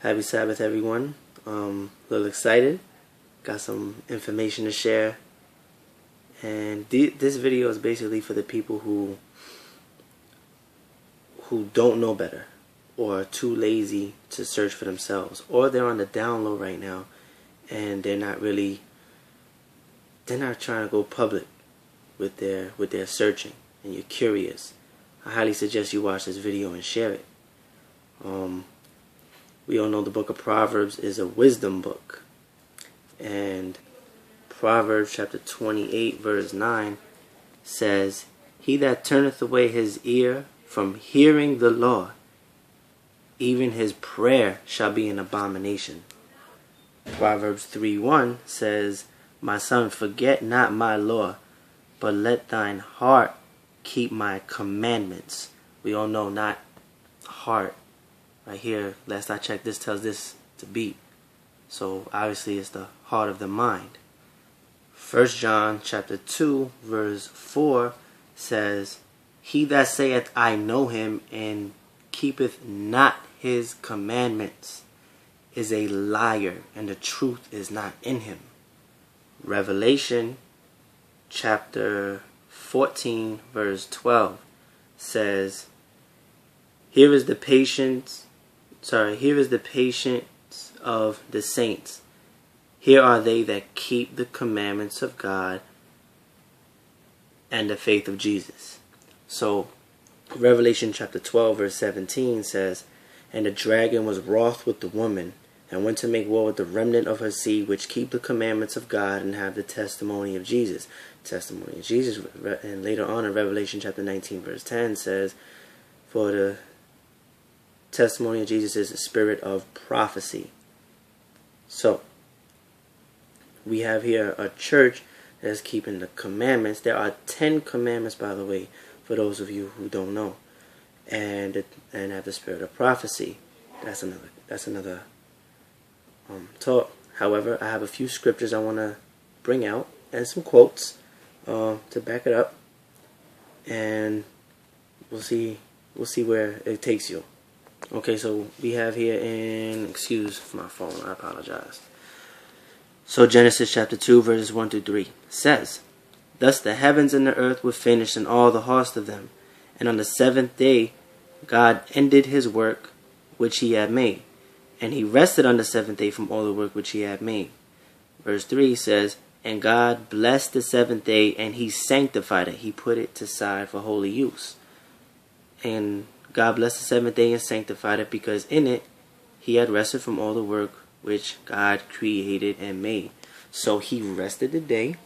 Happy Sabbath, everyone. A little excited. Got some information to share. And this video is basically for the people who don't know better, or are too lazy to search for themselves, or they're on the down low right now and they're not trying to go public with their searching, and you're curious. I highly suggest you watch this video and share it. We all know the book of Proverbs is a wisdom book, and Proverbs chapter 28 verse 9 says, "He that turneth away his ear from hearing the law, even his prayer shall be an abomination." Proverbs 3:1 says, "My son, forget not my law, but let thine heart keep my commandments." We all know, not heart. Right here, last I checked, this tells this to beat. So obviously it's the heart of the mind. 1 John chapter 2 verse 4 says, "He that saith, I know him, and keepeth not his commandments, is a liar, and the truth is not in him." Revelation chapter 14 verse 12 says, Here is the patience of the saints. Here are they that keep the commandments of God and the faith of Jesus." So Revelation chapter 12 verse 17 says, "And the dragon was wroth with the woman, and went to make war with the remnant of her seed, which keep the commandments of God and have the testimony of Jesus." Testimony of Jesus. And later on in Revelation chapter 19 verse 10 says, "For the testimony of Jesus is the spirit of prophecy." So we have here a church that is keeping the commandments. There are 10 commandments, by the way, for those of you who don't know, and have the spirit of prophecy. That's another talk. However, I have a few scriptures I want to bring out and some quotes to back it up, and we'll see where it takes you. Okay, so we have here in, excuse my phone, I apologize. So Genesis chapter 2 verses 1 through 3 says, "Thus the heavens and the earth were finished, and all the host of them. And on the seventh day God ended his work which he had made. And he rested on the seventh day from all the work which he had made." Verse 3 says, "And God blessed the seventh day, and he sanctified it." He put it aside for holy use. And God blessed the seventh day and sanctified it, because in it he had rested from all the work which God created and made. So he rested the day.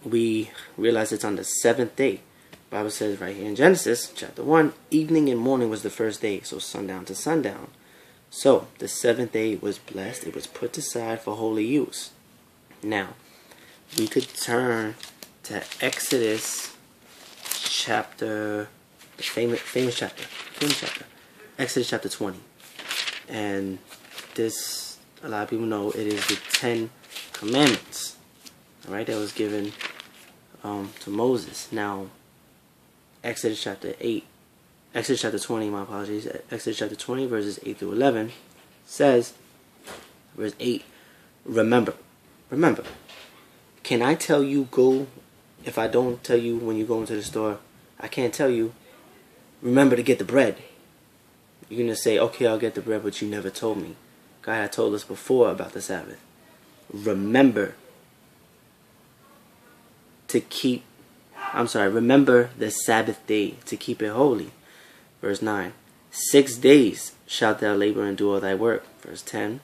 We realize it's on the seventh day. The Bible says right here in Genesis chapter 1, evening and morning was the first day, so sundown to sundown. So the seventh day was blessed. It was put aside for holy use. Now, we could turn to Exodus chapter, the famous chapter, Exodus chapter 20. And this, a lot of people know, it is the 10 commandments, all right, that was given to Moses. Now, Exodus chapter 20, my apologies, Exodus chapter 20 verses 8 through 11 says, verse 8, remember, can I tell you go, if I don't tell you when you go into the store, I can't tell you, remember to get the bread. You're going to say, okay, I'll get the bread, but you never told me. God had told us before about the Sabbath. Remember the Sabbath day to keep it holy. Verse 9, 6 days shalt thou labor and do all thy work. Verse 10,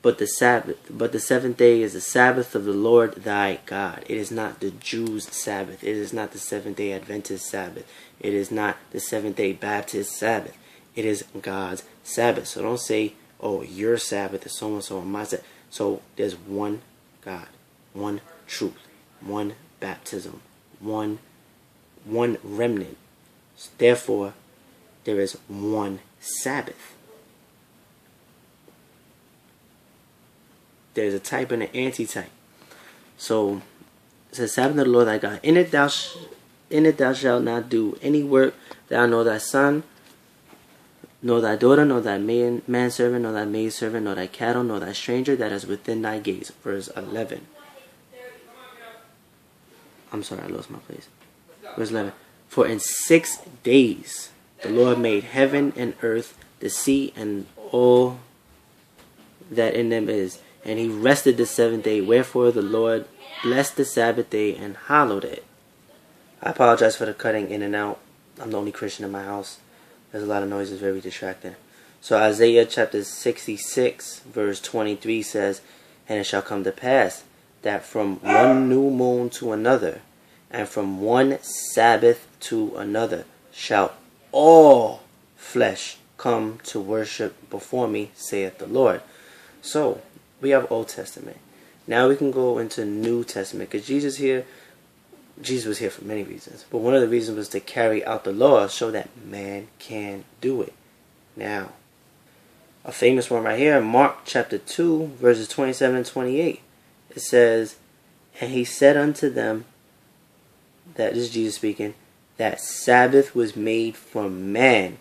but the seventh day is the Sabbath of the Lord thy God. It is not the Jews' Sabbath. It is not the Seventh-day Adventist Sabbath. It is not the Seventh-day Baptist Sabbath. It is God's Sabbath. So don't say, oh, your Sabbath is so-and-so and my Sabbath. So there's one God, one truth, one baptism, one remnant. Therefore, there is one Sabbath. There's a type and an antitype. So it says, Sabbath of the Lord thy God. In it thou shalt not do any work. Thou nor thy son, nor thy daughter, nor thy manservant, nor thy maidservant, nor thy cattle, nor thy stranger that is within thy gates. Verse 11. I'm sorry, I lost my place. Verse 11. For in 6 days the Lord made heaven and earth, the sea, and all that in them is. And he rested the 7th day. Wherefore the Lord blessed the Sabbath day and hallowed it. I apologize for the cutting in and out. I'm the only Christian in my house. There's a lot of noise. It's very distracting. So Isaiah chapter 66 verse 23 says, and it shall come to pass that from one new moon to another, and from one Sabbath to another, shall all flesh come to worship before me, saith the Lord. So we have Old Testament. Now we can go into New Testament, because Jesus was here for many reasons. But one of the reasons was to carry out the law so that man can do it. Now, a famous one right here, Mark chapter 2, verses 27 and 28. It says, and he said unto them, that is Jesus speaking, that Sabbath was made for man,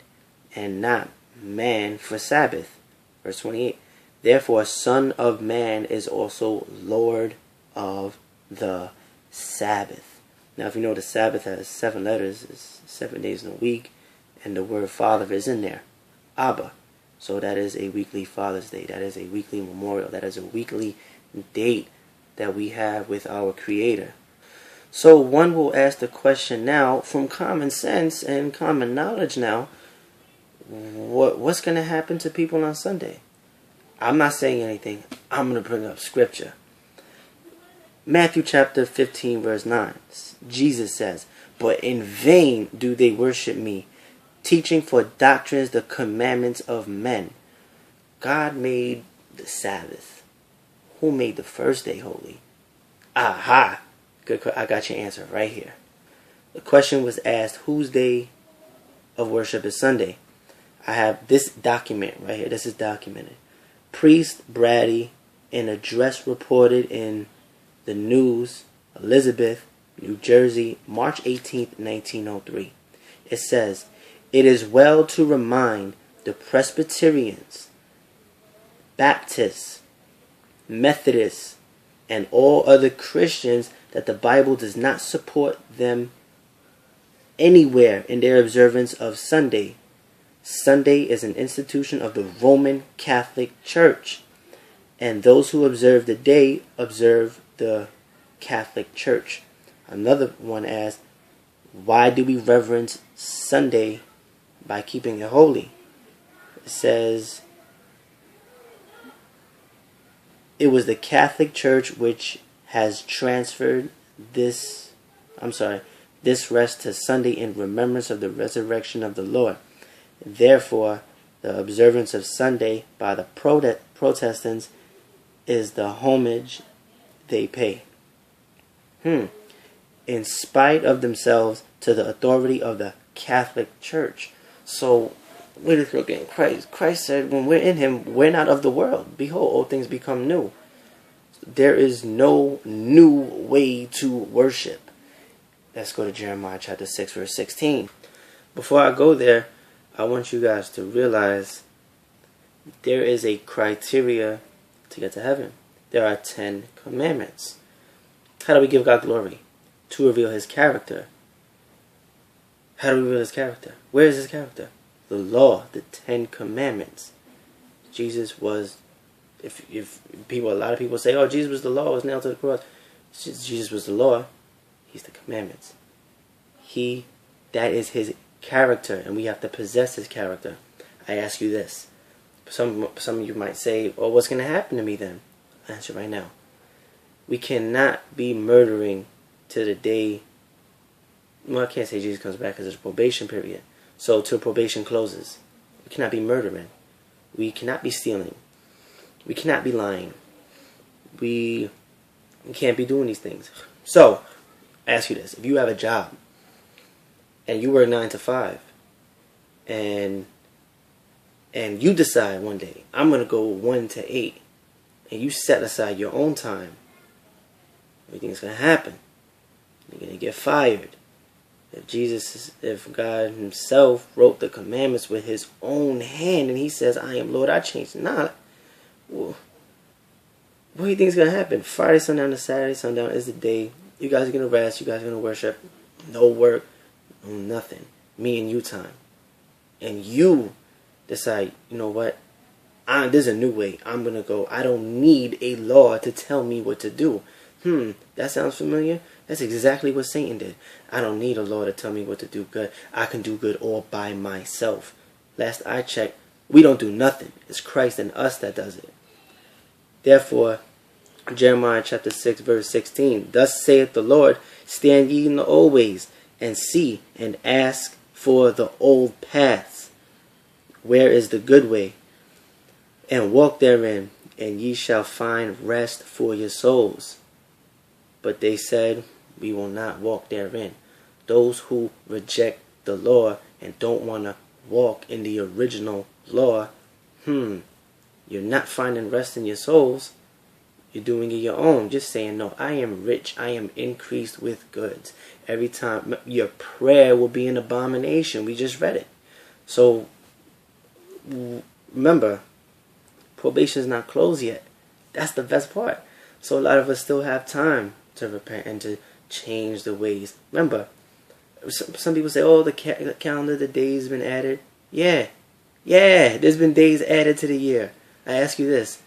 and not man for Sabbath. Verse 28. Therefore, Son of Man is also Lord of the Sabbath. Now, if you know the Sabbath has 7 letters, it's 7 days in a week, and the word Father is in there, Abba. So that is a weekly Father's Day. That is a weekly memorial. That is a weekly date that we have with our Creator. So one will ask the question now, from common sense and common knowledge now, what's going to happen to people on Sunday? I'm not saying anything. I'm going to bring up scripture. Matthew chapter 15 verse 9. Jesus says, but in vain do they worship me, teaching for doctrines the commandments of men. God made the Sabbath. Who made the first day holy? Aha! Good. I got your answer right here. The question was asked, whose day of worship is Sunday? I have this document right here. This is documented. Priest Brady, in a address reported in the News, Elizabeth, New Jersey, March 18th, 1903. It says, it is well to remind the Presbyterians, Baptists, Methodists, and all other Christians that the Bible does not support them anywhere in their observance of Sunday. Sunday is an institution of the Roman Catholic Church, and those who observe the day observe the Catholic Church. Another one asks, why do we reverence Sunday by keeping it holy? It says, it was the Catholic Church which has transferred this rest to Sunday in remembrance of the resurrection of the Lord. Therefore, the observance of Sunday by the Protestants is the homage they pay, in spite of themselves, to the authority of the Catholic Church. So, we're just looking at Christ. Christ said, when we're in Him, we're not of the world. Behold, all things become new. There is no new way to worship. Let's go to Jeremiah chapter 6, verse 16. Before I go there, I want you guys to realize there is a criteria to get to heaven. There are 10 commandments. How do we give God glory? To reveal His character. How do we reveal His character? Where is His character? The law, the 10 commandments. Jesus was, a lot of people say, oh, Jesus was the law, was nailed to the cross. Jesus was the law. He's the commandments. That is His character, and we have to possess His character. I ask you this. Some of you might say, oh, what's going to happen to me then? I'll answer right now. We cannot be murdering to the day, well, I can't say Jesus comes back because there's a probation period. So till probation closes. We cannot be murdering. We cannot be stealing. We cannot be lying. We can't be doing these things. So, I ask you this. If you have a job, and you work 9 to 5, and you decide one day, I'm going to go 1 to 8, and you set aside your own time, what do you think is going to happen? You're going to get fired. If God himself wrote the commandments with his own hand and he says, I am Lord, I change not, well, what do you think is going to happen? Friday, sundown to Saturday, sundown is the day. You guys are going to rest. You guys are going to worship. No work. No nothing. Me and you time. And you decide, you know what? There's a new way. I'm going to go. I don't need a law to tell me what to do. That sounds familiar? That's exactly what Satan did. I don't need a law to tell me what to do good. I can do good all by myself. Last I checked, we don't do nothing. It's Christ and us that does it. Therefore, Jeremiah chapter 6 verse 16, thus saith the Lord, stand ye in the old ways, and see, and ask for the old paths. Where is the good way? And walk therein, and ye shall find rest for your souls. But they said, we will not walk therein. Those who reject the law and don't want to walk in the original law, you're not finding rest in your souls. You're doing it your own. Just saying, no, I am rich. I am increased with goods. Every time your prayer will be an abomination. We just read it. So remember, probation is not closed yet. That's the best part. So a lot of us still have time to repent and to change the ways. Remember, some people say, oh, the calendar, the days been added. Yeah, there's been days added to the year. I ask you this.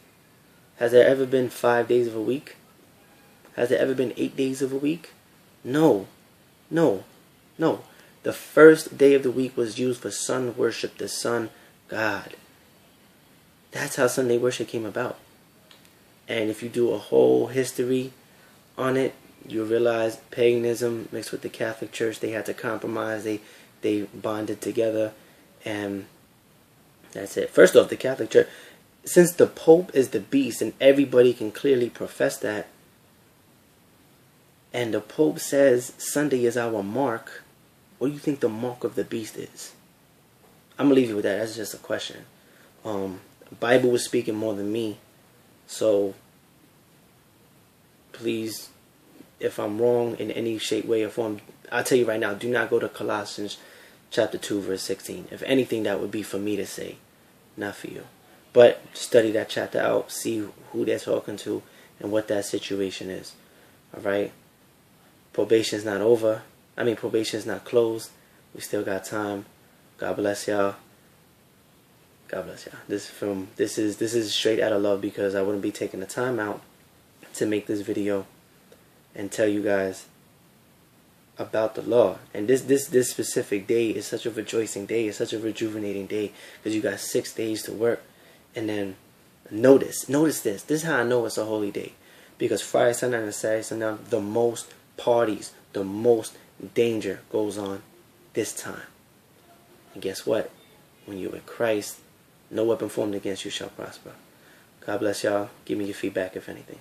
Has there ever been 5 days of a week? Has there ever been 8 days of a week? No. The first day of the week was used for sun worship, the sun God. That's how Sunday worship came about. And if you do a whole history on it, you realize paganism mixed with the Catholic Church, they had to compromise, they bonded together, and that's it. First off, the Catholic Church, since the Pope is the beast and everybody can clearly profess that, and the Pope says Sunday is our mark, what do you think the mark of the beast is? I'm going to leave you with that. That's just a question. The Bible was speaking more than me. So, please, if I'm wrong in any shape, way, or form, I'll tell you right now, do not go to Colossians chapter 2, verse 16. If anything, that would be for me to say, not for you. But study that chapter out, see who they're talking to, and what that situation is. Alright? Probation is not over. Probation is not closed. We still got time. God bless y'all. God bless y'all. This is straight out of love, because I wouldn't be taking the time out to make this video and tell you guys about the law. And this specific day is such a rejoicing day. It's such a rejuvenating day, because you got 6 days to work. And then notice this. This is how I know it's a holy day. Because Friday, Sunday, and Saturday, Sunday, the most parties, the most danger goes on this time. And guess what? When you're with Christ, no weapon formed against you shall prosper. God bless y'all. Give me your feedback if anything.